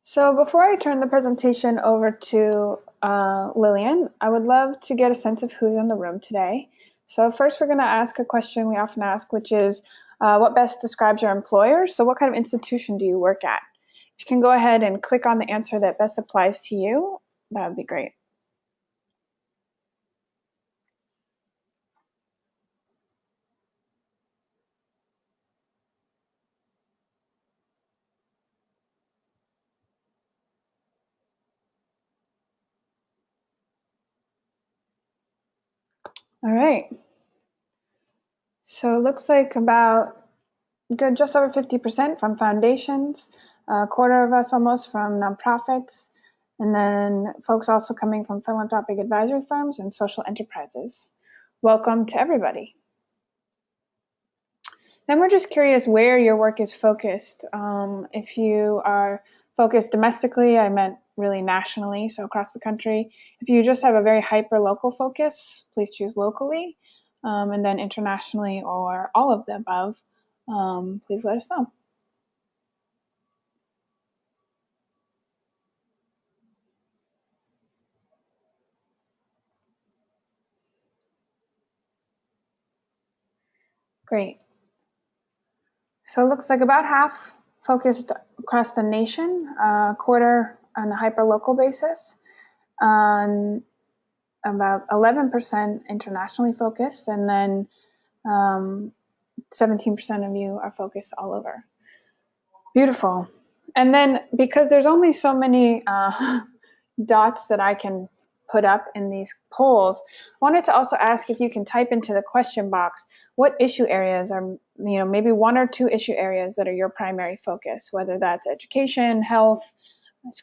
So before I turn the presentation over to Lilian, I would love to get a sense of who's in the room today. So first we're going to ask a question we often ask, which is, what best describes your employer? So what kind of institution do you work at? If you can go ahead and click on the answer that best applies to you, that would be great. All right. So it looks like about just over 50% from foundations, a quarter of us almost from nonprofits, and then folks also coming from philanthropic advisory firms and social enterprises. Welcome to everybody. Then we're just curious where your work is focused. If you are focused domestically, I meant really nationally, so across the country. If you just have a very hyper-local focus, please choose locally. And then internationally or all of the above, please let us know. Great. So it looks like about half focused across the nation, a quarter on a hyper-local basis, about 11% internationally focused, and then 17% of you are focused all over. Beautiful. And then because there's only so many dots that I can put up in these polls, I wanted to also ask if you can type into the question box what issue areas are, maybe one or two issue areas that are your primary focus, whether that's education, health,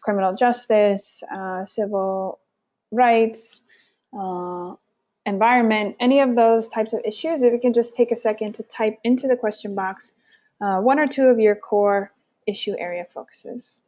criminal justice, civil rights, environment, any of those types of issues. If you can just take a second to type into the question box one or two of your core issue area focuses.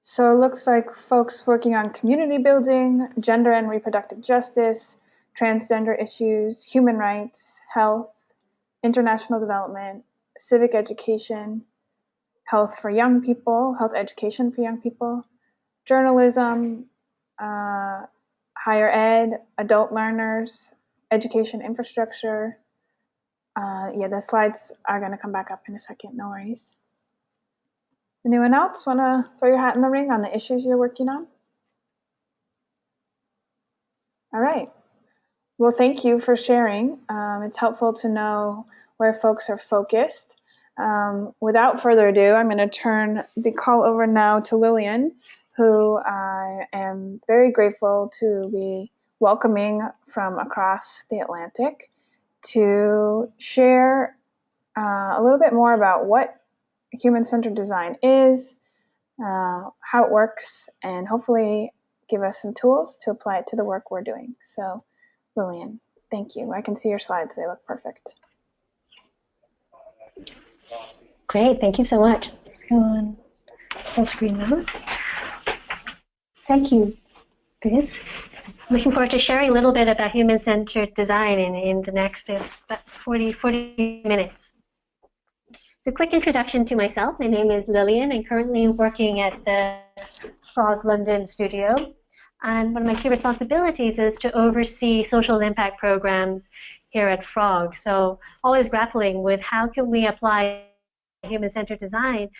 So it looks like folks working on community building, gender and reproductive justice, transgender issues, human rights, health, international development, civic education, health for young people, health education for young people, journalism, higher ed, adult learners, education infrastructure. Yeah, the slides are going to come back up in a second, no worries. Anyone else want to throw your hat in the ring on the issues you're working on? All right. Well, thank you for sharing. It's helpful to know where folks are focused. Without further ado, I'm going to turn the call over now to Lilian, who I am very grateful to be welcoming from across the Atlantic to share a little bit more about what human-centered design is, how it works, and hopefully give us some tools to apply it to the work we're doing. So, Lilian, thank you. I can see your slides. They look perfect. Great. Thank you so much. Let's go on full screen mode. Thank you, Chris. Looking forward to sharing a little bit about human-centered design in the next about 40 minutes. So a quick introduction to myself. My name is Lilian. I'm currently working at the Frog London studio. And one of my key responsibilities is to oversee social impact programs here at Frog. So always grappling with how can we apply human-centered design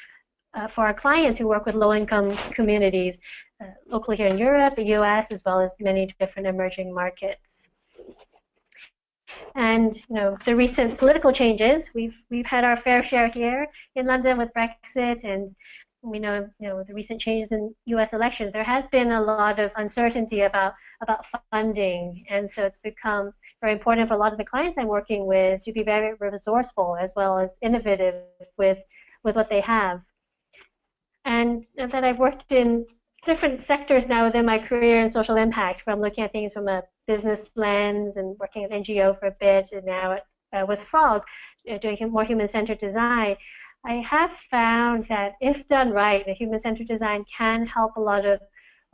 for our clients who work with low-income communities locally here in Europe, the US, as well as many different emerging markets. And the recent political changes, we've had our fair share here in London with Brexit, and we know the recent changes in US elections. There has been a lot of uncertainty about funding, and so it's become very important for a lot of the clients I'm working with to be very resourceful as well as innovative with what they have. And that I've worked in different sectors now within my career in social impact, from looking at things from a business lens and working at NGO for a bit, and now with Frog, doing more human-centered design. I have found that if done right, the human-centered design can help a lot of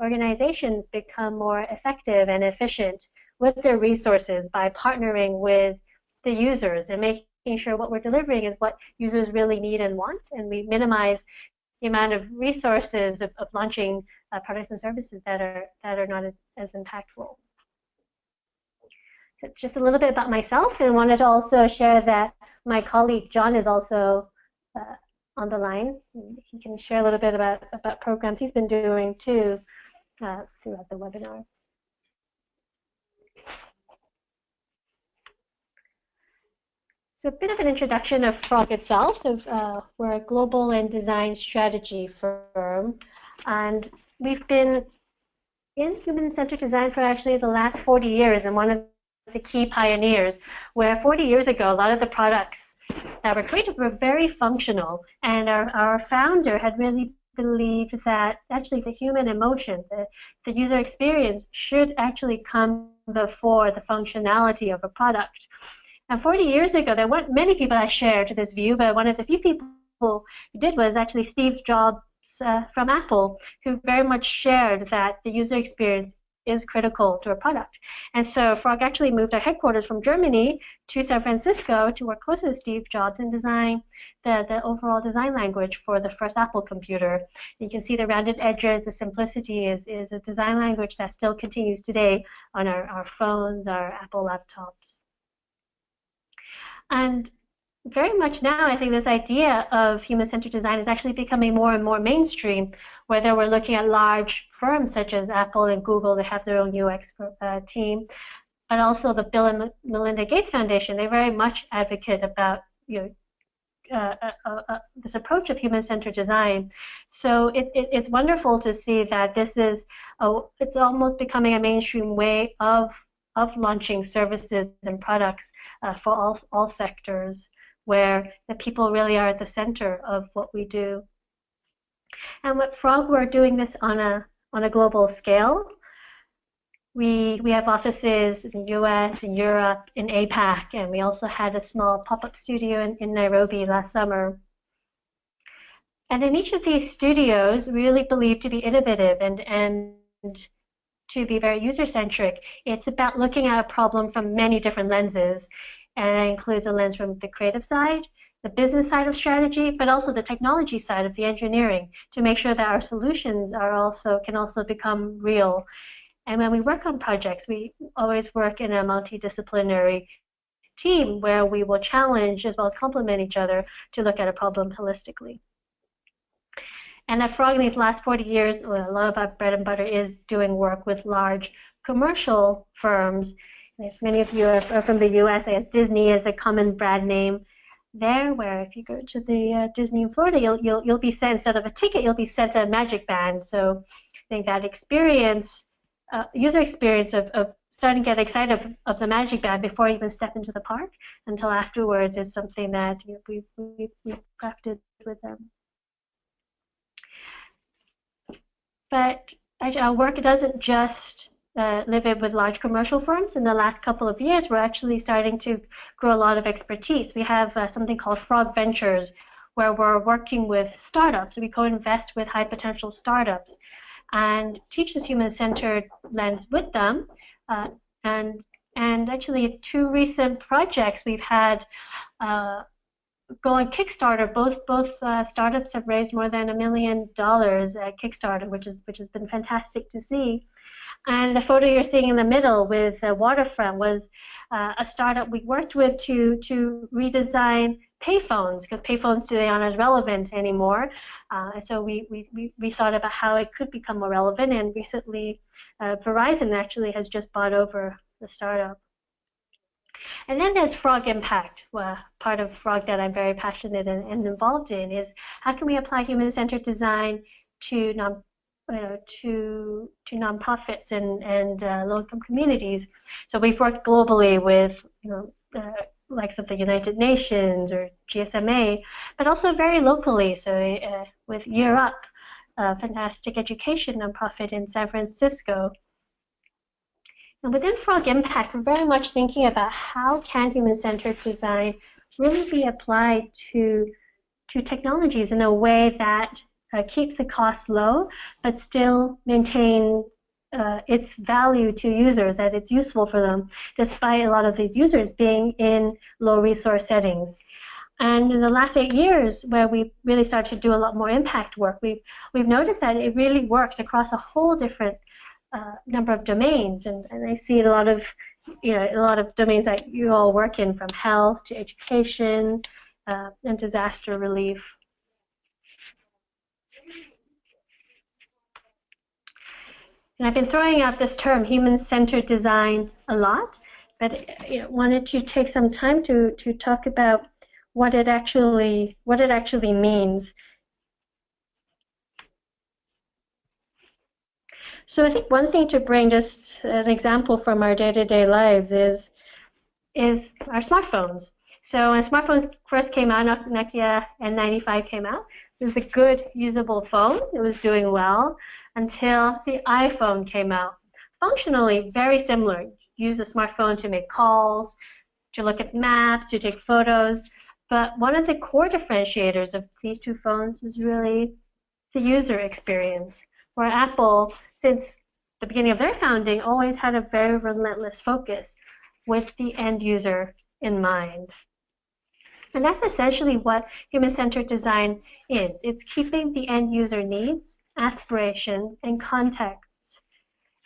organizations become more effective and efficient with their resources by partnering with the users and making sure what we're delivering is what users really need and want, and we minimize the amount of resources of launching products and services that are not as impactful. So it's just a little bit about myself, and I wanted to also share that my colleague John is also on the line. He can share a little bit about programs he's been doing too throughout the webinar. So a bit of an introduction of Frog itself. So we're a global and design strategy firm, and we've been in human-centered design for actually the last 40 years, and one of the key pioneers, where 40 years ago, a lot of the products that were created were very functional, and our founder had really believed that actually the human emotion, the user experience should actually come before the functionality of a product. And 40 years ago, there weren't many people that shared this view, but one of the few people who did was actually Steve Jobs from Apple, who very much shared that the user experience is critical to a product. And so Frog actually moved our headquarters from Germany to San Francisco to work closely with Steve Jobs and design the overall design language for the first Apple computer. You can see the rounded edges, the simplicity is a design language that still continues today on our phones, our Apple laptops. And very much now, I think this idea of human-centered design is actually becoming more and more mainstream, whether we're looking at large firms such as Apple and Google that have their own UX team, but also the Bill and Melinda Gates Foundation. They very much advocate about this approach of human-centered design. So it's wonderful to see that this is it's almost becoming a mainstream way of launching services and products for all sectors, where the people really are at the center of what we do. And with Frog, we're doing this on a global scale. We have offices in the US, in Europe, in APAC, and we also had a small pop-up studio in Nairobi last summer. And in each of these studios, we really believe to be innovative and to be very user-centric. It's about looking at a problem from many different lenses, and it includes a lens from the creative side, the business side of strategy, but also the technology side of the engineering, to make sure that our solutions can also become real. And when we work on projects, we always work in a multidisciplinary team where we will challenge as well as complement each other to look at a problem holistically. And at Frog, in these last 40 years, a lot of our bread and butter is doing work with large commercial firms. As many of you are from the US, I guess Disney is a common brand name there, where if you go to the Disney in Florida, you'll be sent, instead of a ticket, you'll be sent a magic band. So I think that experience, user experience of starting to get excited of the magic band before you even step into the park until afterwards is something that we've crafted with them. But our work doesn't just live in with large commercial firms. In the last couple of years, we're actually starting to grow a lot of expertise. We have something called Frog Ventures, where we're working with startups. We co-invest with high potential startups and teach this human-centered lens with them. And actually, two recent projects we've had go on Kickstarter. Both startups have raised more than $1 million at Kickstarter, which has been fantastic to see. And the photo you're seeing in the middle with Waterfront was a startup we worked with to redesign payphones, because payphones today aren't as relevant anymore. So we thought about how it could become more relevant, and recently Verizon actually has just bought over the startup. And then there's Frog Impact. Part of Frog that I'm very passionate and involved in is how can we apply human-centered design to nonprofits and low-income communities. So we've worked globally with likes of the United Nations or GSMA, but also very locally. So with Year Up, a fantastic education nonprofit in San Francisco. And within Frog Impact, we're very much thinking about how can human-centered design really be applied to technologies in a way that keeps the costs low, but still maintain its value to users, that it's useful for them, despite a lot of these users being in low resource settings. And in the last 8 years, where we really started to do a lot more impact work, we've noticed that it really works across a whole different number of domains. And I see a lot of domains that you all work in, from health to education and disaster relief. And I've been throwing out this term, human-centered design, a lot, but wanted to take some time to talk about what it actually means. So I think one thing to bring, just an example from our day-to-day lives, is our smartphones. So when smartphones first came out, Nokia N95 came out, it was a good, usable phone. It was doing well until the iPhone came out. Functionally very similar. Use a smartphone to make calls, to look at maps, to take photos. But one of the core differentiators of these two phones was really the user experience, where Apple, since the beginning of their founding, always had a very relentless focus with the end user in mind. And that's essentially what human-centered design is. It's keeping the end user needs, aspirations, and contexts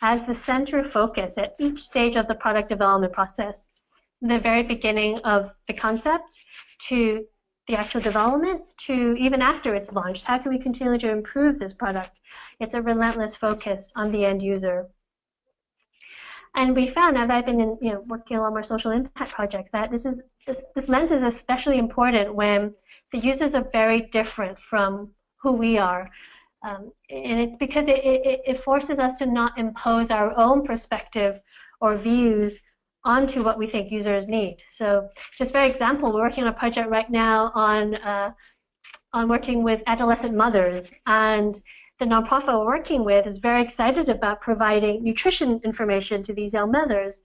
as the center focus at each stage of the product development process, from the very beginning of the concept to the actual development to even after it's launched. How can we continue to improve this product? It's a relentless focus on the end user. And we found, now that I've been working a lot more social impact projects, that this lens is especially important when the users are very different from who we are. And it's because it forces us to not impose our own perspective or views onto what we think users need. So just for example, we're working on a project right now on working with adolescent mothers, and the nonprofit we're working with is very excited about providing nutrition information to these young mothers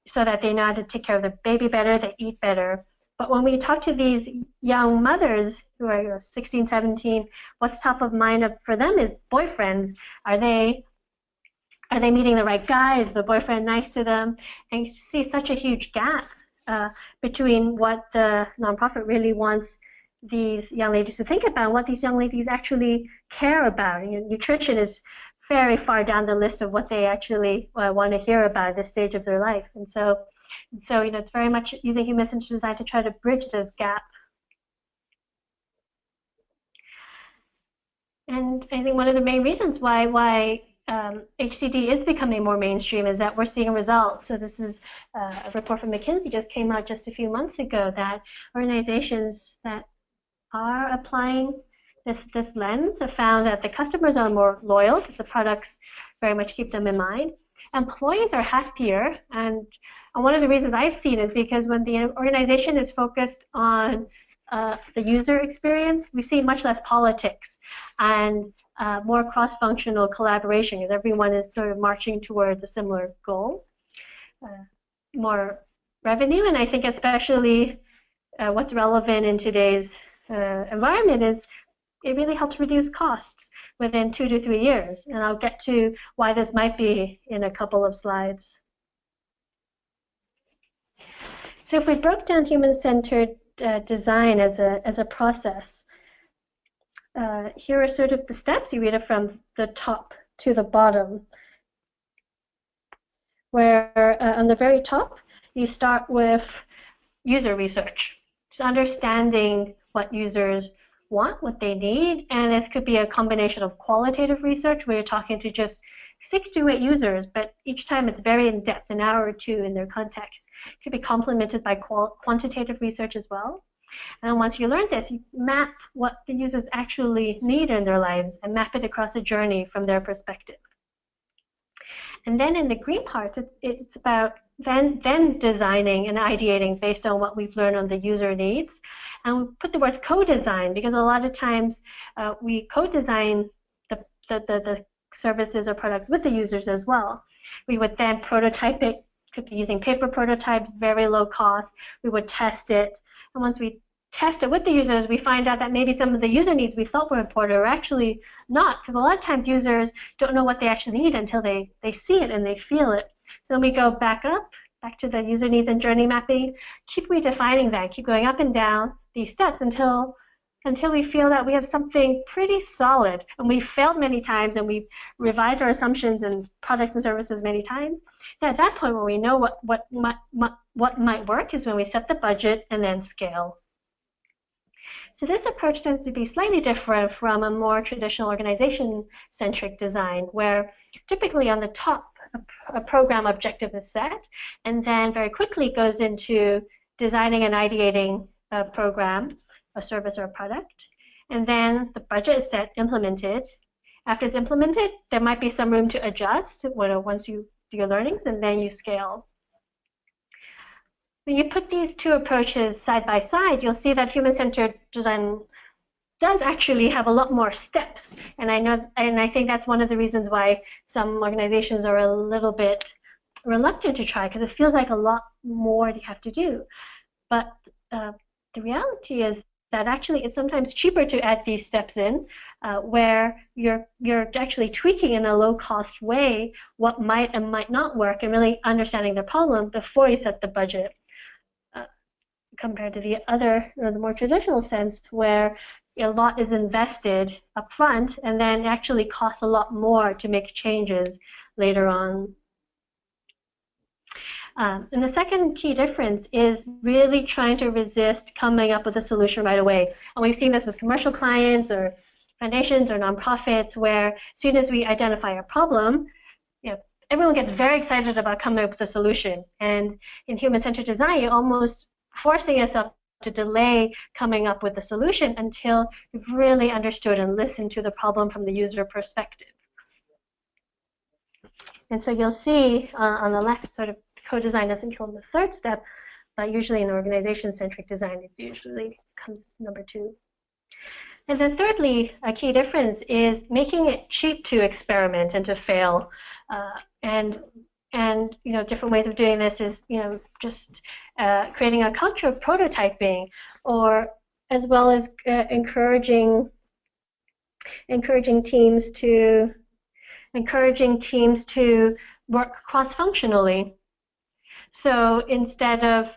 so that they know how to take care of their baby better, they eat better. But when we talk to these young mothers who are 16, 17, what's top of mind for them is boyfriends. Are they meeting the right guy? Is the boyfriend nice to them? And you see such a huge gap between what the nonprofit really wants these young ladies to think about, what these young ladies actually care about. Nutrition is very far down the list of what they actually want to hear about at this stage of their life. And so it's very much using human-centered design to try to bridge this gap. And I think one of the main reasons why HCD is becoming more mainstream is that we're seeing results. So this is a report from McKinsey just came out just a few months ago, that organizations that are applying this lens have found that the customers are more loyal because the products very much keep them in mind. Employees are happier, and one of the reasons I've seen is because when the organization is focused on the user experience, we've seen much less politics and more cross-functional collaboration, because everyone is sort of marching towards a similar goal. More revenue, and I think especially what's relevant in today's environment is it really helps reduce costs within 2 to 3 years. And I'll get to why this might be in a couple of slides. So if we broke down human-centered design as a process, here are sort of the steps. You read it from the top to the bottom, where on the very top, you start with user research, just understanding what users want, what they need. And this could be a combination of qualitative research, where you're talking to just 6 to 8 users, but each time it's very in-depth, an hour or 2 in their context. It could be complemented by quantitative research as well. And once you learn this, you map what the users actually need in their lives and map it across a journey from their perspective. And then in the green parts, it's about then designing and ideating based on what we've learned on the user needs. And we put the words co-design, because a lot of times we co-design the services or products with the users as well. We would then prototype it, could be using paper prototypes, very low cost. We would test it. And once we test it with the users, we find out that maybe some of the user needs we thought were important are actually not, because a lot of times users don't know what they actually need until they see it and they feel it. So then we go back to the user needs and journey mapping, keep redefining that, keep going up and down these steps until we feel that we have something pretty solid. And we've failed many times and we've revised our assumptions and products and services many times. And at that point, when we know what might work is when we set the budget and then scale. So this approach tends to be slightly different from a more traditional organization-centric design, where typically on the top, a program objective is set, and then very quickly goes into designing and ideating a program, a service or a product, and then the budget is set, implemented. After it's implemented, there might be some room to adjust once you do your learnings, and then you scale. When you put these two approaches side by side, you'll see that human-centered design does actually have a lot more steps. And I think that's one of the reasons why some organizations are a little bit reluctant to try, because it feels like a lot more you have to do. But the reality is that actually it's sometimes cheaper to add these steps in, where you're actually tweaking in a low-cost way what might and might not work, and really understanding the problem before you set the budget. Compared to the other, the more traditional sense, where a lot is invested up front and then it actually costs a lot more to make changes later on. And the second key difference is really trying to resist coming up with a solution right away. And we've seen this with commercial clients or foundations or nonprofits, where as soon as we identify a problem, everyone gets very excited about coming up with a solution. And in human-centered design, you're almost forcing yourself to delay coming up with a solution until you've really understood and listened to the problem from the user perspective. And so you'll see on the left, sort of co-design doesn't come in the third step, but usually in organization-centric design, it usually comes number 2. And then thirdly, a key difference is making it cheap to experiment and to fail. And different ways of doing this is just creating a culture of prototyping, or as well as encouraging teams to work cross-functionally. So instead of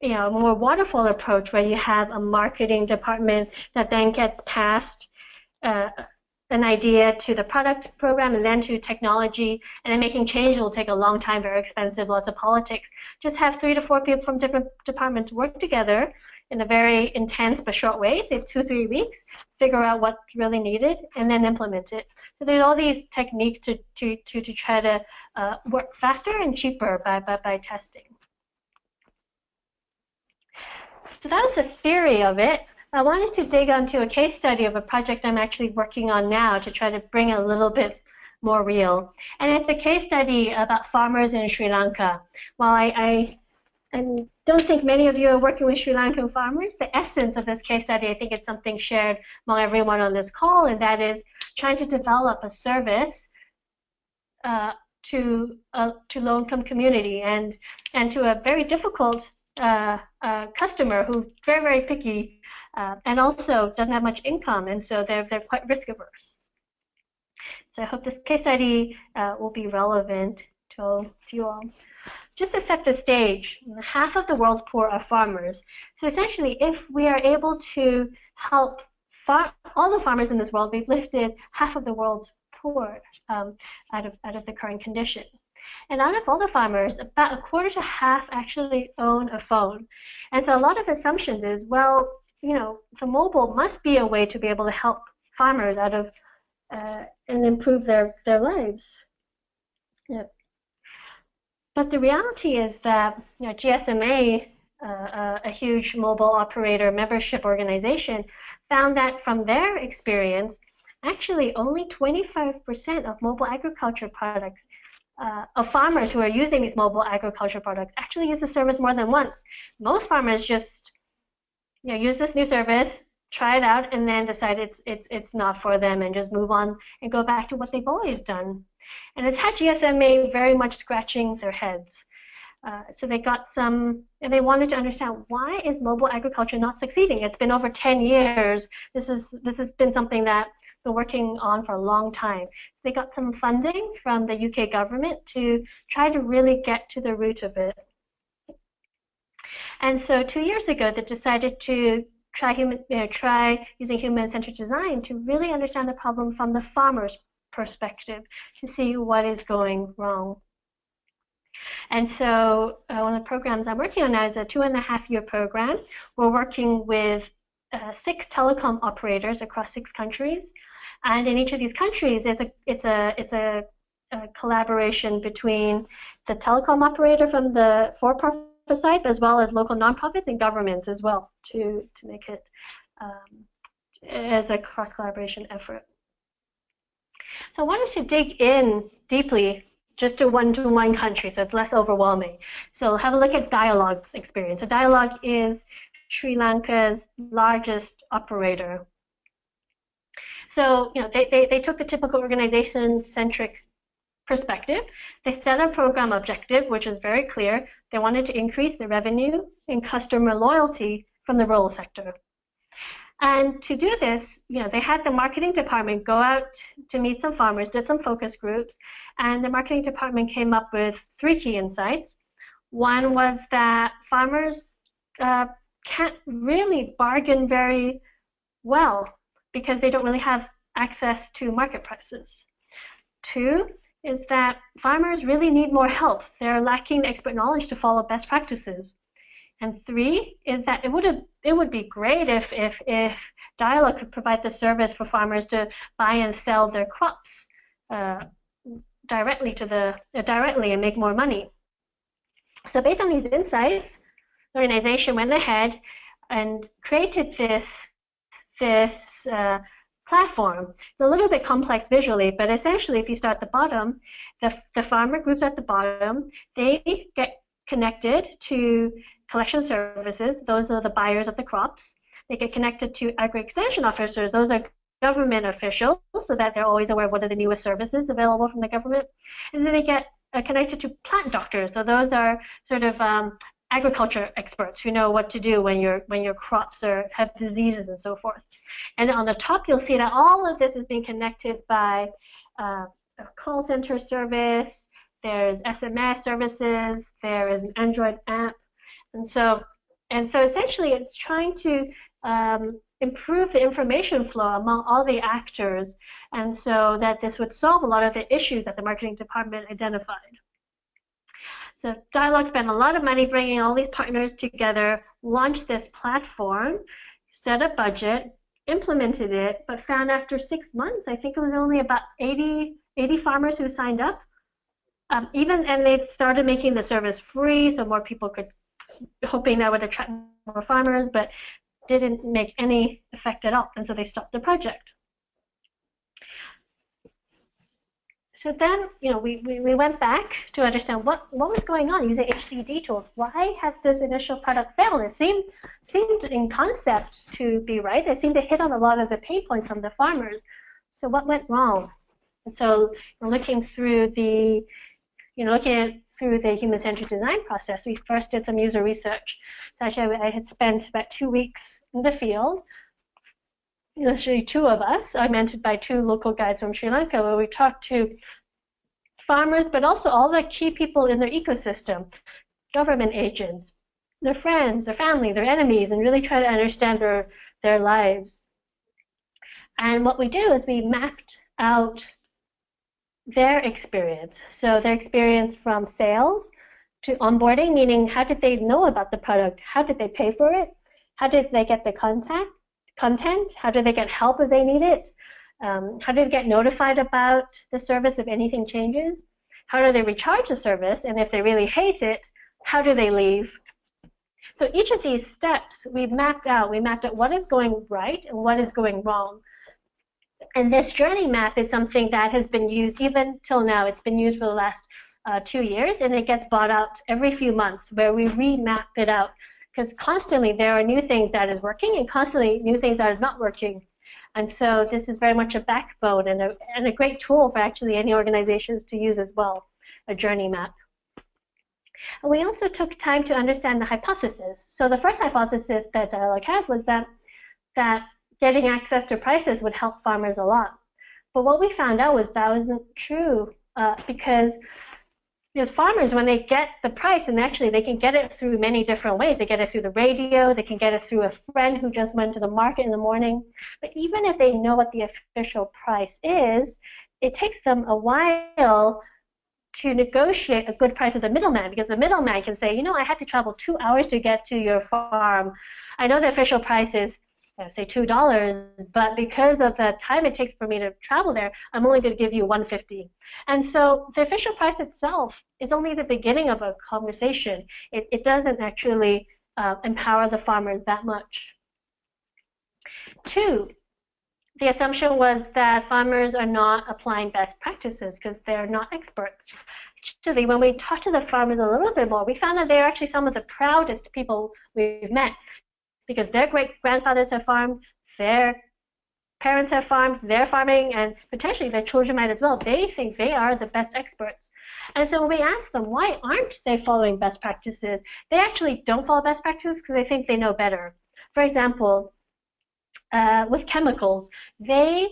a more waterfall approach where you have a marketing department that then gets passed an idea to the product program and then to technology, and then making change will take a long time, very expensive, lots of politics. Just have 3 to 4 people from different departments work together in a very intense but short way, say 2-3 weeks, figure out what's really needed, and then implement it. So there's all these techniques to try to work faster and cheaper by testing. So that was the theory of it. I wanted to dig onto a case study of a project I'm actually working on now to try to bring a little bit more real. And it's a case study about farmers in Sri Lanka. While I don't think many of you are working with Sri Lankan farmers, the essence of this case study, I think it's something shared among everyone on this call, and that is trying to develop a service to low-income community and to a very difficult customer who's very, very picky and also doesn't have much income, and so they're quite risk averse. So I hope this case study will be relevant to you all. Just to set the stage, half of the world's poor are farmers. So essentially, if we are able to help all the farmers in this world, we've lifted half of the world's poor out of the current condition. And out of all the farmers, about a quarter to half actually own a phone. And so a lot of assumptions is, well, the mobile must be a way to be able to help farmers out of and improve their lives. Yeah. But the reality is that GSMA, a huge mobile operator membership organization, found that from their experience, actually only 25% of mobile agriculture products, of farmers who are using these mobile agriculture products, actually use the service more than once. Most farmers just use this new service, try it out, and then decide it's not for them and just move on and go back to what they've always done. And it's had GSMA very much scratching their heads. So they got some, and they wanted to understand, why is mobile agriculture not succeeding? It's been over 10 years. This has been something that been working on for a long time. They got some funding from the UK government to try to really get to the root of it. And so 2 years ago, they decided to try using human-centered design to really understand the problem from the farmer's perspective, to see what is going wrong. And so one of the programs I'm working on now is a 2.5-year program. We're working with 6 telecom operators across 6 countries. And in each of these countries, it's a collaboration between the telecom operator from the for-profit side, as well as local nonprofits and governments as well, to make it as a cross-collaboration effort. So I wanted to dig in deeply just to one country, so it's less overwhelming. So have a look at Dialogue's experience. So Dialogue is Sri Lanka's largest operator. So they took the typical organization-centric perspective. They set a program objective, which is very clear. They wanted to increase the revenue and customer loyalty from the rural sector. And to do this, they had the marketing department go out to meet some farmers, did some focus groups, and the marketing department came up with 3 key insights. One was that farmers can't really bargain very well because they don't really have access to market prices. 2 is that farmers really need more help. They're lacking expert knowledge to follow best practices. And 3 is that it would be great if Dialogue could provide the service for farmers to buy and sell their crops directly and make more money. So based on these insights, the organization went ahead and created this platform. It's a little bit complex visually, but essentially, if you start at the bottom, the farmer groups at the bottom, they get connected to collection services. Those are the buyers of the crops. They get connected to agri-extension officers. Those are government officials, so that they're always aware of what are the newest services available from the government. And then they get connected to plant doctors. So those are sort of agriculture experts who know what to do when your crops have diseases and so forth. And on the top, you'll see that all of this is being connected by a call center service. There's SMS services. There is an Android app. And so essentially, it's trying to improve the information flow among all the actors, and so that this would solve a lot of the issues that the marketing department identified. So Dialogue spent a lot of money bringing all these partners together, launched this platform, set a budget, implemented it, but found after 6 months, I think it was only about 80 farmers who signed up. And they started making the service free, so more people could, hoping that would attract more farmers, but didn't make any effect at all, and so they stopped the project. So then, we went back to understand what was going on using HCD tools. Why had this initial product failed? It seemed in concept to be right. It seemed to hit on a lot of the pain points from the farmers. So what went wrong? And so looking through the human-centered design process, we first did some user research. So actually, I had spent about 2 weeks in the field. Actually, 2 of us, augmented by 2 local guides from Sri Lanka, where we talked to farmers, but also all the key people in their ecosystem, government agents, their friends, their family, their enemies, and really try to understand their lives. And what we do is we mapped out their experience. So their experience from sales to onboarding, meaning how did they know about the product? How did they pay for it? How did they get the content? How did they get help if they need it? How did they get notified about the service if anything changes? How do they recharge the service? And if they really hate it, how do they leave? So each of these steps we mapped out. We mapped out what is going right and what is going wrong. And this journey map is something that has been used even till now. It's been used for the last 2 years, and it gets bought out every few months where we remap it out, because constantly there are new things that is working and constantly new things that are not working. And so this is very much a backbone and a great tool for actually any organizations to use as well, a journey map. And we also took time to understand the hypothesis. So the first hypothesis that Dialogue had was that getting access to prices would help farmers a lot. But what we found out was that wasn't true because farmers, when they get the price, and actually they can get it through many different ways. They get it through the radio, they can get it through a friend who just went to the market in the morning. But even if they know what the official price is, it takes them a while to negotiate a good price with the middleman, because the middleman can say, I had to travel 2 hours to get to your farm. I know the official price is, say $2, but because of the time it takes for me to travel there, I'm only going to give you $1.50. And so the official price itself is only the beginning of a conversation. It doesn't actually empower the farmers that much. 2, the assumption was that farmers are not applying best practices because they're not experts. Actually, when we talked to the farmers a little bit more, we found that they're actually some of the proudest people we've met, because their great-grandfathers have farmed, their parents have farmed, they're farming, and potentially their children might as well. They think they are the best experts. And so when we ask them, why aren't they following best practices, they actually don't follow best practices because they think they know better. For example, with chemicals, the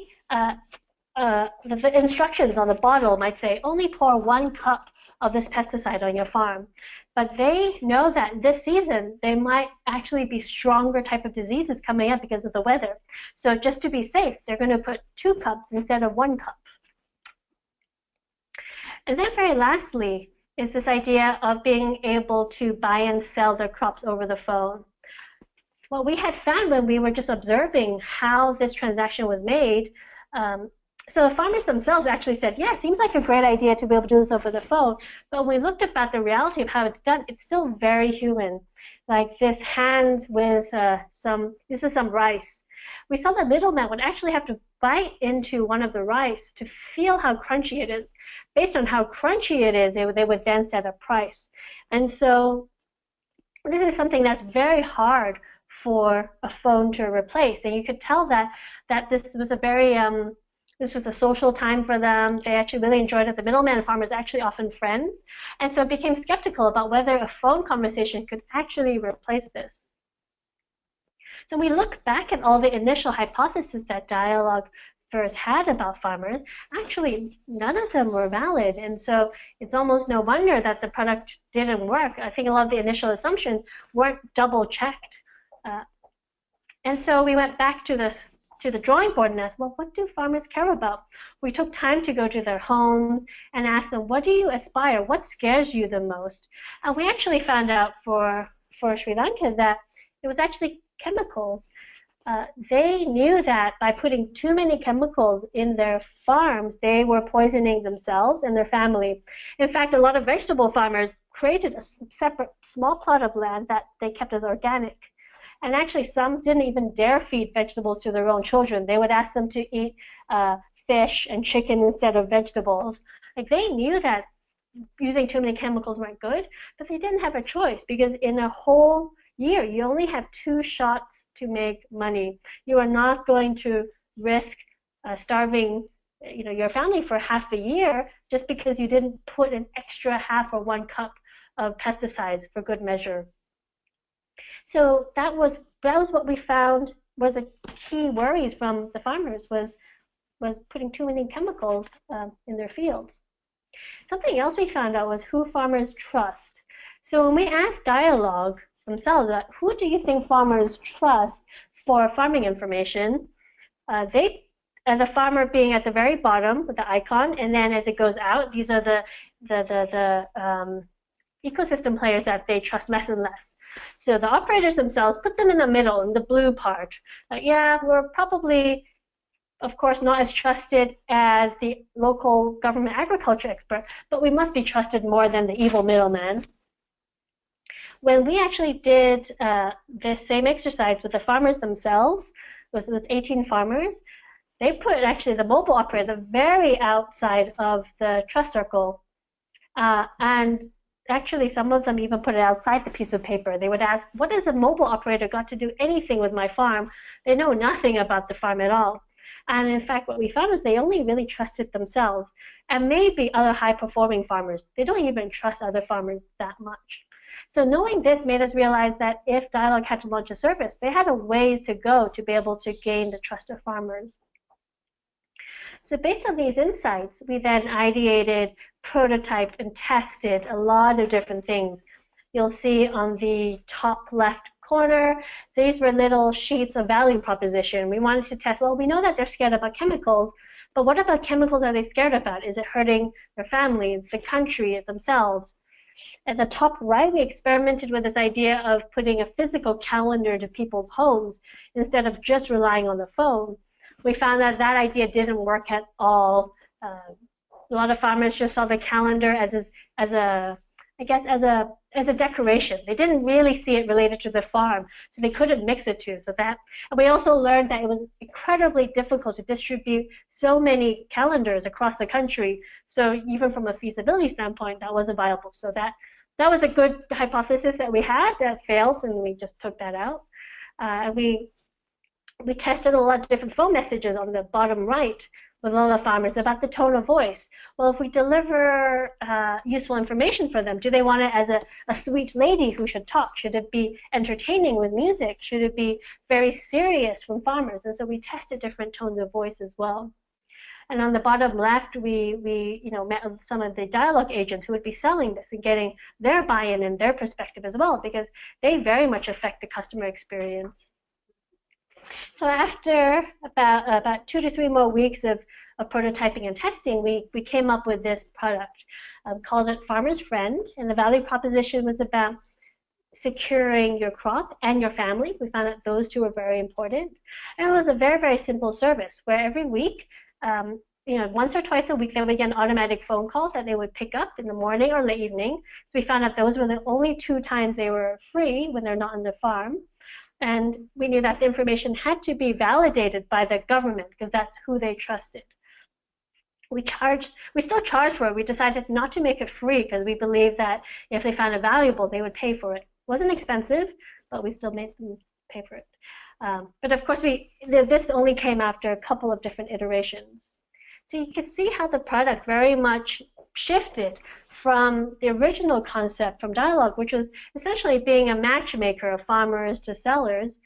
instructions on the bottle might say, only pour 1 cup of this pesticide on your farm. But they know that this season, there might actually be stronger type of diseases coming up because of the weather. So just to be safe, they're going to put 2 cups instead of 1 cup. And then very lastly is this idea of being able to buy and sell their crops over the phone. What we had found when we were just observing how this transaction was made, so the farmers themselves actually said, yeah, it seems like a great idea to be able to do this over the phone. But when we looked about the reality of how it's done, it's still very human. Like this hand with this is some rice. We saw the middleman would actually have to bite into one of the rice to feel how crunchy it is. Based on how crunchy it is, they would then set a price. And so this is something that's very hard for a phone to replace. And you could tell that this was a very this was a social time for them. They actually really enjoyed it. The middleman and farmers are actually often friends. And so it became skeptical about whether a phone conversation could actually replace this. So we look back at all the initial hypotheses that Dialogue first had about farmers. Actually, none of them were valid. And so it's almost no wonder that the product didn't work. I think a lot of the initial assumptions weren't double-checked. And so we went back to the drawing board and asked, well, what do farmers care about? We took time to go to their homes and ask them, what do you aspire? What scares you the most? And we actually found out for Sri Lanka that it was actually chemicals. They knew that by putting too many chemicals in their farms, they were poisoning themselves and their family. In fact, a lot of vegetable farmers created a separate small plot of land that they kept as organic. And actually, some didn't even dare feed vegetables to their own children. They would ask them to eat fish and chicken instead of vegetables. Like, they knew that using too many chemicals weren't good, but they didn't have a choice, because in a whole year, you only have 2 shots to make money. You are not going to risk starving your family for half a year just because you didn't put an extra half or 1 cup of pesticides for good measure. So that was what we found was the key worries from the farmers, was putting too many chemicals in their fields. Something else we found out was who farmers trust. So when we asked Dialogue themselves, who do you think farmers trust for farming information, the farmer being at the very bottom with the icon, and then as it goes out, these are the ecosystem players that they trust less and less. So the operators themselves, put them in the middle, in the blue part. Yeah, we're probably, of course, not as trusted as the local government agriculture expert, but we must be trusted more than the evil middleman. When we actually did this same exercise with the farmers themselves, was with 18 farmers, they put actually the mobile operator the very outside of the trust circle. And actually, some of them even put it outside the piece of paper. They would ask, what has a mobile operator got to do anything with my farm? They know nothing about the farm at all. And in fact, what we found is they only really trusted themselves and maybe other high-performing farmers. They don't even trust other farmers that much. So knowing this made us realize that if Dialogue had to launch a service, they had a ways to go to be able to gain the trust of farmers. So based on these insights, we then ideated, prototyped, and tested a lot of different things. You'll see on the top left corner, these were little sheets of value proposition. We wanted to test, well, we know that they're scared about chemicals, but what about chemicals are they scared about? Is it hurting their family, the country, themselves? At the top right, we experimented with this idea of putting a physical calendar to people's homes instead of just relying on the phone. We found that that idea didn't work at all. A lot of farmers just saw the calendar as a decoration. They didn't really see it related to the farm, so they couldn't mix the two. And we also learned that it was incredibly difficult to distribute so many calendars across the country. So even from a feasibility standpoint, that wasn't viable. So that was a good hypothesis that we had that failed, and we just took that out. And we tested a lot of different phone messages on the bottom right with a lot of farmers about the tone of voice. Well, if we deliver useful information for them, do they want it as a sweet lady who should talk? Should it be entertaining with music? Should it be very serious from farmers? And so we tested different tones of voice as well. And on the bottom left, we met with some of the dialogue agents who would be selling this and getting their buy-in and their perspective as well, because they very much affect the customer experience. So after about 2 to 3 more weeks of prototyping and testing, we came up with this product. Called it Farmer's Friend, and the value proposition was about securing your crop and your family. We found that those two were very important. And it was a very, very simple service where every week, once or twice a week, they would get an automatic phone call that they would pick up in the morning or late evening. So we found out those were the only 2 times they were free when they're not on the farm. And we knew that the information had to be validated by the government because that's who they trusted. We still charged for it. We decided not to make it free because we believed that if they found it valuable, they would pay for it. It wasn't expensive, but we still made them pay for it. But of course, this only came after a couple of different iterations. So you can see how the product very much shifted from the original concept from Dialogue, which was essentially being a matchmaker of farmers to sellers,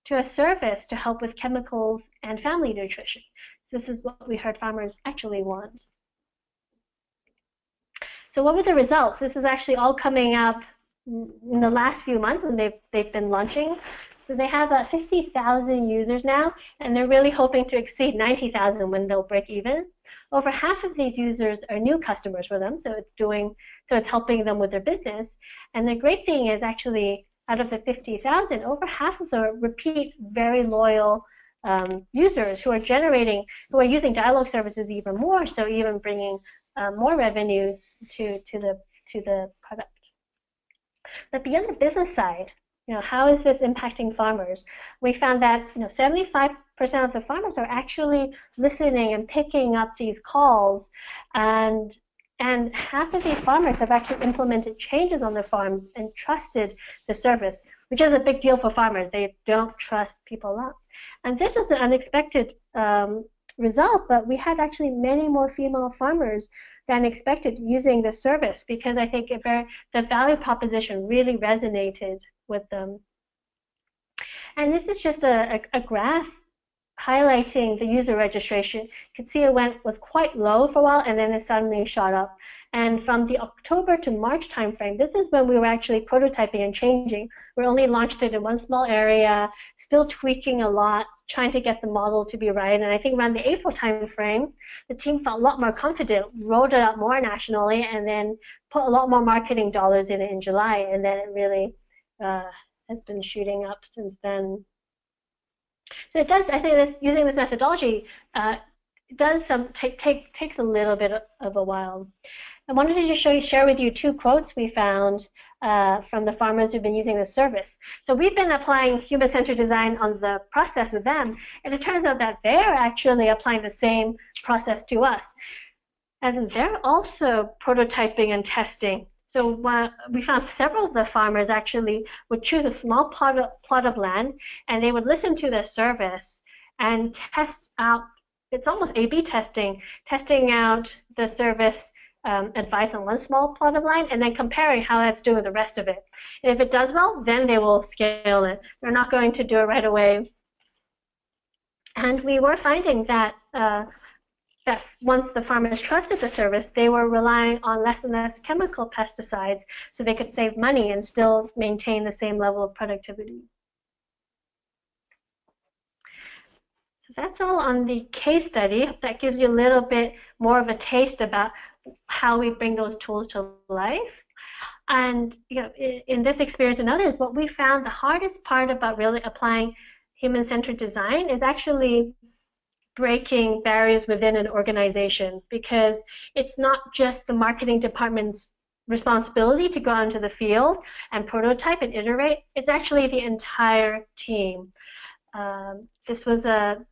to a service to help with chemicals and family nutrition. This is what we heard farmers actually want. So what were the results? This is actually all coming up in the last few months when they've been launching. So they have about 50,000 users now, and they're really hoping to exceed 90,000 when they'll break even. Over half of these users are new customers for them, so it's helping them with their business. And the great thing is actually out of the 50,000, over half of the repeat, very loyal users who are using Dialogue services even more, so even bringing more revenue to the product. But beyond the business side, how is this impacting farmers? We found that 75% of the farmers are actually listening and picking up these calls, and half of these farmers have actually implemented changes on their farms and trusted the service, which is a big deal for farmers. They don't trust people up. And this was an unexpected result, but we had actually many more female farmers than expected using the service, because I think the value proposition really resonated with them. And this is just a graph highlighting the user registration. You can see it was quite low for a while, and then it suddenly shot up. And from the October to March timeframe, this is when we were actually prototyping and changing. We only launched it in one small area, still tweaking a lot, trying to get the model to be right. And I think around the April timeframe, the team felt a lot more confident, rolled it out more nationally, and then put a lot more marketing dollars in it in July. And then it really has been shooting up since then. So it does, I think using this methodology takes a little bit of a while. I wanted to just share with you 2 quotes we found from the farmers who've been using this service. So we've been applying human-centered design on the process with them, and it turns out that they're actually applying the same process to us. As in, they're also prototyping and testing. So we found several of the farmers actually would choose a small plot of land, and they would listen to the service and test out it's almost A/B testing, testing out the service advice on one small plot of land and then comparing how that's doing with the rest of it. And if it does well, then they will scale it. They're not going to do it right away. And we were finding that that once the farmers trusted the service, they were relying on less and less chemical pesticides so they could save money and still maintain the same level of productivity. So that's all on the case study. That gives you a little bit more of a taste about how we bring those tools to life. And in this experience and others, what we found the hardest part about really applying human-centered design is actually breaking barriers within an organization, because it's not just the marketing department's responsibility to go out into the field and prototype and iterate. It's actually the entire team. This was the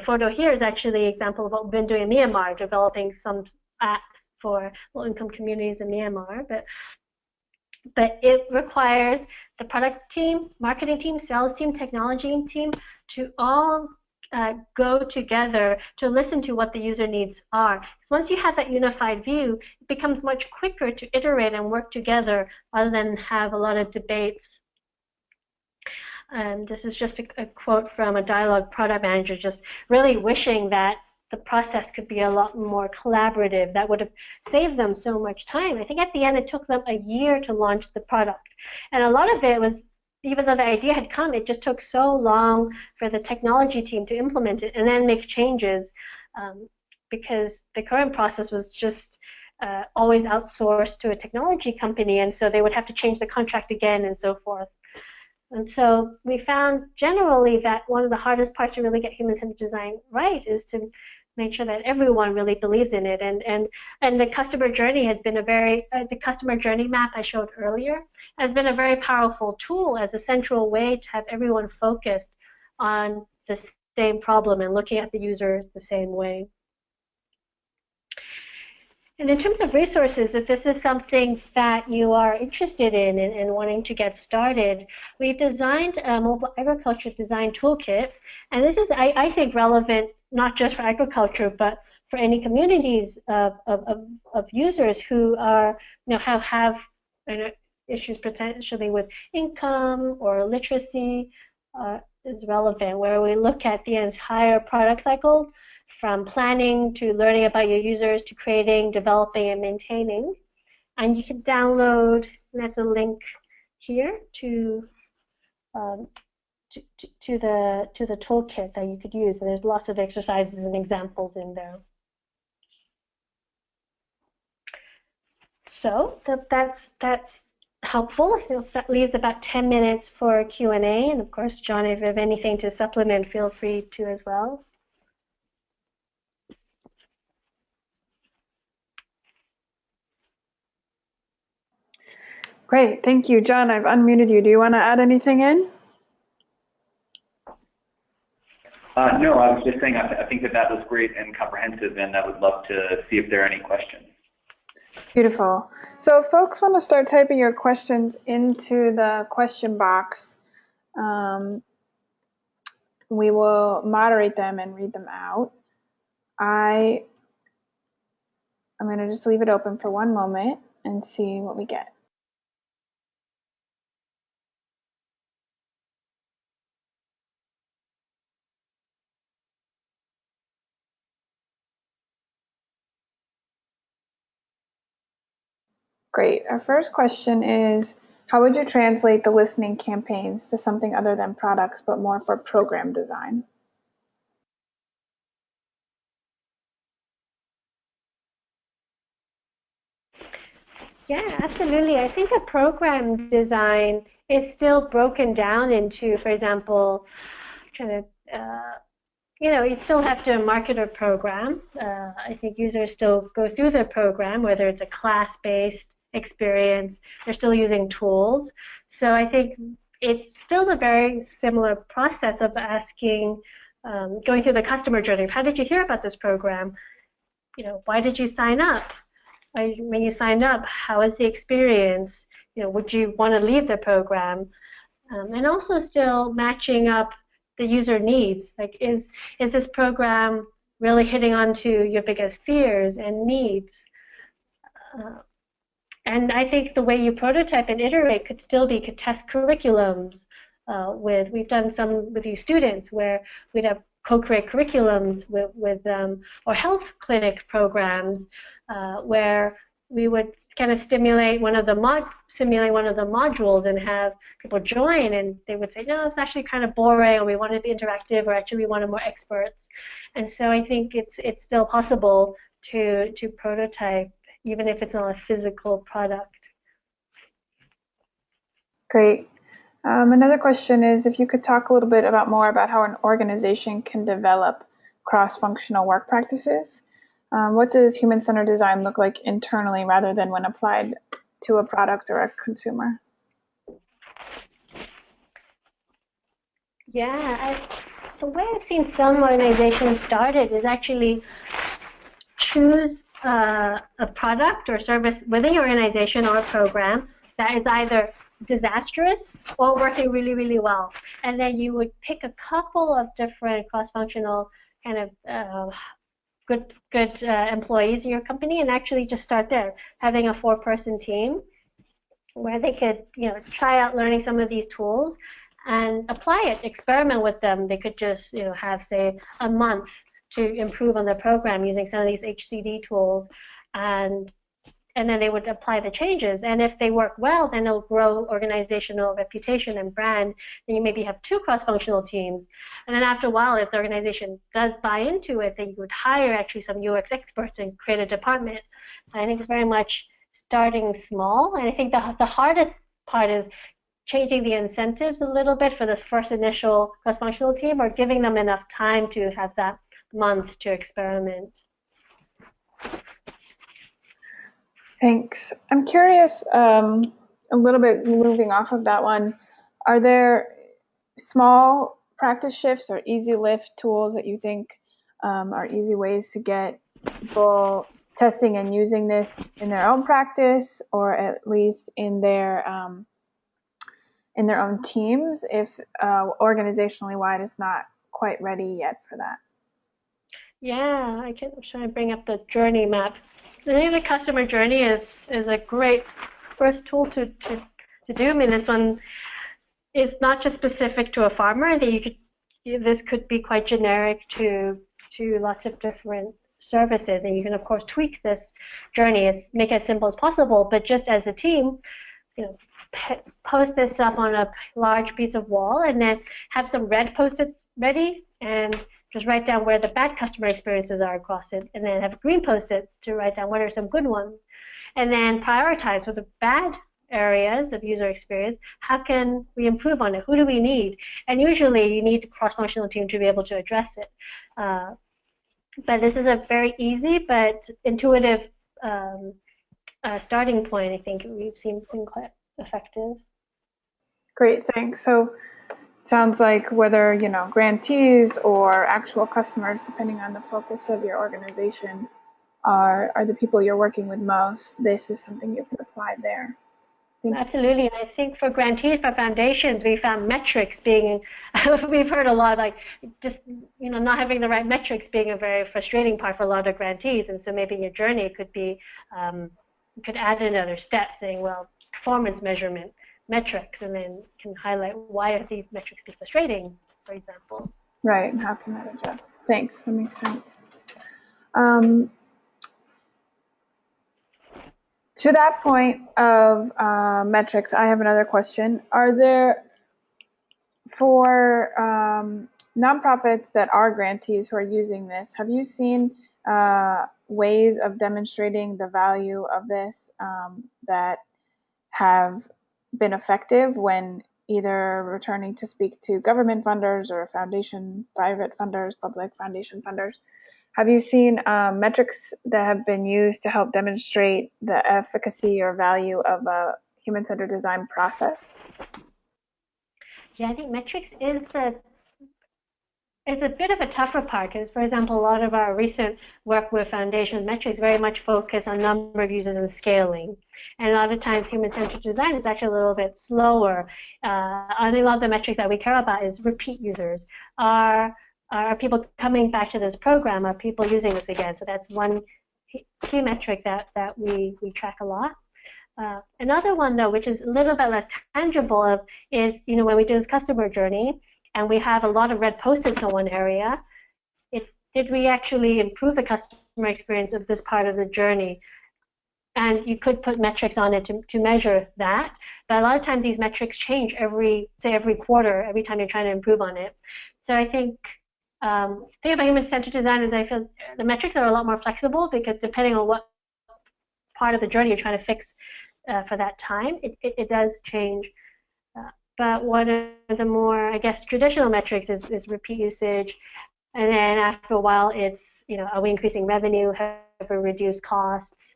photo here is actually an example of what we've been doing in Myanmar, developing some apps for low-income communities in Myanmar. But it requires the product team, marketing team, sales team, technology team to all go together to listen to what the user needs are. Because once you have that unified view, it becomes much quicker to iterate and work together rather than have a lot of debates. And this is just a quote from a dialogue product manager, just really wishing that the process could be a lot more collaborative. That would have saved them so much time. I think at the end it took them a year to launch the product. And a lot of it was, even though the idea had come, it just took so long for the technology team to implement it and then make changes, because the current process was just always outsourced to a technology company, and so they would have to change the contract again and so forth. And so we found generally that one of the hardest parts to really get human-centered design right is to make sure that everyone really believes in it. And the customer journey has been the customer journey map I showed earlier has been a very powerful tool as a central way to have everyone focused on the same problem and looking at the user the same way. And in terms of resources, if this is something that you are interested in and wanting to get started, we've designed a mobile agriculture design toolkit. And this is, I think, relevant not just for agriculture, but for any communities of users who are, have issues potentially with income or literacy is relevant, where we look at the entire product cycle, from planning to learning about your users to creating, developing, and maintaining. And you can download, and that's a link here to the toolkit that you could use. And there's lots of exercises and examples in there. So that's helpful. That leaves about 10 minutes for Q&A. And of course, John, if you have anything to supplement, feel free to as well. Great, thank you. John, I've unmuted you. Do you want to add anything in? No, I was just saying I think that was great and comprehensive, and I would love to see if there are any questions. Beautiful. So if folks want to start typing your questions into the question box, we will moderate them and read them out. I'm going to just leave it open for one moment and see what we get. Great. Our first question is, how would you translate the listening campaigns to something other than products, but more for program design? Yeah, absolutely. I think a program design is still broken down into, for example, you'd still have to market a program. I think users still go through the program, whether it's a class-based experience, they're still using tools. So I think it's still a very similar process of asking, going through the customer journey. How did you hear about this program? Why did you sign up? When you signed up, how was the experience? Would you want to leave the program? And also still matching up the user needs. Like, is this program really hitting onto your biggest fears and needs. And I think the way you prototype and iterate could still be, could test curriculums we've done some with you students where we'd have co-create curriculums with or health clinic programs where we would kind of simulate one of the modules and have people join, and they would say, no, it's actually kind of boring, or we want to be interactive, or actually we wanted more experts. And so I think it's still possible to prototype, even if it's not a physical product. Great. Another question is if you could talk a little bit more about how an organization can develop cross-functional work practices. What does human-centered design look like internally rather than when applied to a product or a consumer? Yeah, the way I've seen some organizations started is actually choose a product or service within your organization or a program that is either disastrous or working really, really well. And then you would pick a couple of different cross-functional kind of good employees in your company and actually just start there, having a 4-person team where they could try out learning some of these tools and apply it, experiment with them. They could just have, say, a month to improve on their program using some of these HCD tools, and then they would apply the changes. And if they work well, then it'll grow organizational reputation and brand. Then you maybe have 2 cross-functional teams. And then after a while, if the organization does buy into it, then you would hire actually some UX experts and create a department. I think it's very much starting small. And I think the hardest part is changing the incentives a little bit for this first initial cross-functional team, or giving them enough time to have that month to experiment. Thanks. I'm curious, a little bit moving off of that one, are there small practice shifts or easy lift tools that you think are easy ways to get people testing and using this in their own practice, or at least in their own teams, if organizationally wide is not quite ready yet for that? Yeah, I'm trying to bring up the journey map. I think the customer journey is a great first tool to do. I mean, this one is not just specific to a farmer. I think this could be quite generic to lots of different services, and you can of course tweak this journey, make it as simple as possible. But just as a team, post this up on a large piece of wall, and then have some red post-its ready, and just write down where the bad customer experiences are across it, and then have green post-its to write down what are some good ones. And then prioritize for the bad areas of user experience, how can we improve on it? Who do we need? And usually you need a cross-functional team to be able to address it. But this is a very easy but intuitive starting point. I think we've seen been quite effective. Great, thanks. So sounds like whether grantees or actual customers, depending on the focus of your organization, are the people you're working with most, this is something you can apply there. Absolutely, and I think for grantees, for foundations, we found metrics being, we've heard a lot, like just not having the right metrics being a very frustrating part for a lot of grantees. And so maybe your journey could be, you could add another step saying, well, performance measurement metrics, and then can highlight why are these metrics be frustrating, for example. Right, and how can that adjust? Thanks, that makes sense. To that point of metrics, I have another question. Are there, for nonprofits that are grantees who are using this, have you seen ways of demonstrating the value of this that have been effective when either returning to speak to government funders or foundation, private funders, public foundation funders? Have you seen metrics that have been used to help demonstrate the efficacy or value of a human-centered design process? Yeah, I think metrics is a bit of a tougher part because, for example, a lot of our recent work with foundation metrics very much focus on number of users and scaling. And a lot of times human-centered design is actually a little bit slower. I think a lot of the metrics that we care about is repeat users. Are are people coming back to this program? Are people using this again? So that's one key metric that we track a lot. Another one, though, which is a little bit less tangible, is when we do this customer journey and we have a lot of red post-its in one area, did we actually improve the customer experience of this part of the journey? And you could put metrics on it to measure that, but a lot of times these metrics change every quarter, every time you're trying to improve on it. So I think the thing about human-centered design is I feel the metrics are a lot more flexible, because depending on what part of the journey you're trying to fix for that time, it does change. But one of the more, I guess, traditional metrics is repeat usage. And then after a while, it's, are we increasing revenue? Have we reduced costs?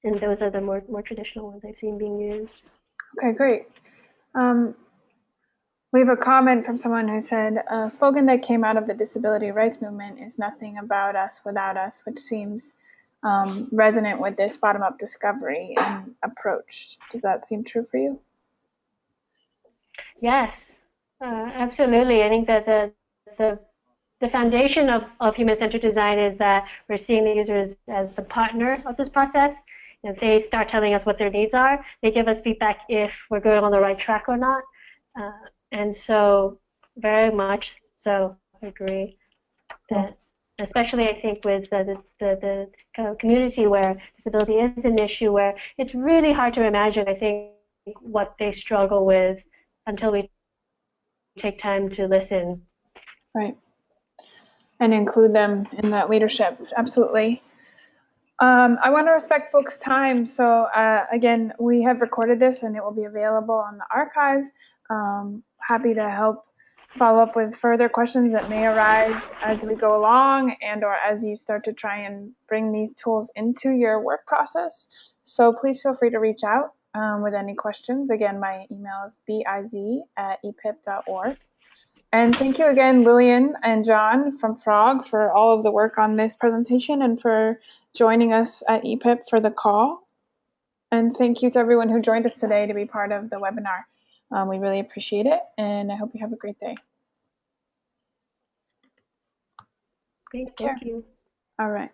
And those are the more traditional ones I've seen being used. Okay, great. We have a comment from someone who said, a slogan that came out of the disability rights movement is nothing about us without us, which seems resonant with this bottom-up discovery and approach. Does that seem true for you? Yes, absolutely. I think that the foundation of human-centered design is that we're seeing the users as the partner of this process. If they start telling us what their needs are, they give us feedback if we're going on the right track or not. And so very much so I agree that, especially I think with the community where disability is an issue, where it's really hard to imagine, I think, what they struggle with until we take time to listen. Right. And include them in that leadership. Absolutely. I want to respect folks' time. So again, we have recorded this and it will be available on the archive. Happy to help follow up with further questions that may arise as we go along and or as you start to try and bring these tools into your work process. So please feel free to reach out with any questions. Again, my email is biz@epip.org. And thank you again, Lilian and John from Frog, for all of the work on this presentation and for joining us at EPIP for the call. And thank you to everyone who joined us today to be part of the webinar. We really appreciate it, and I hope you have a great day. Great, thank you. All right.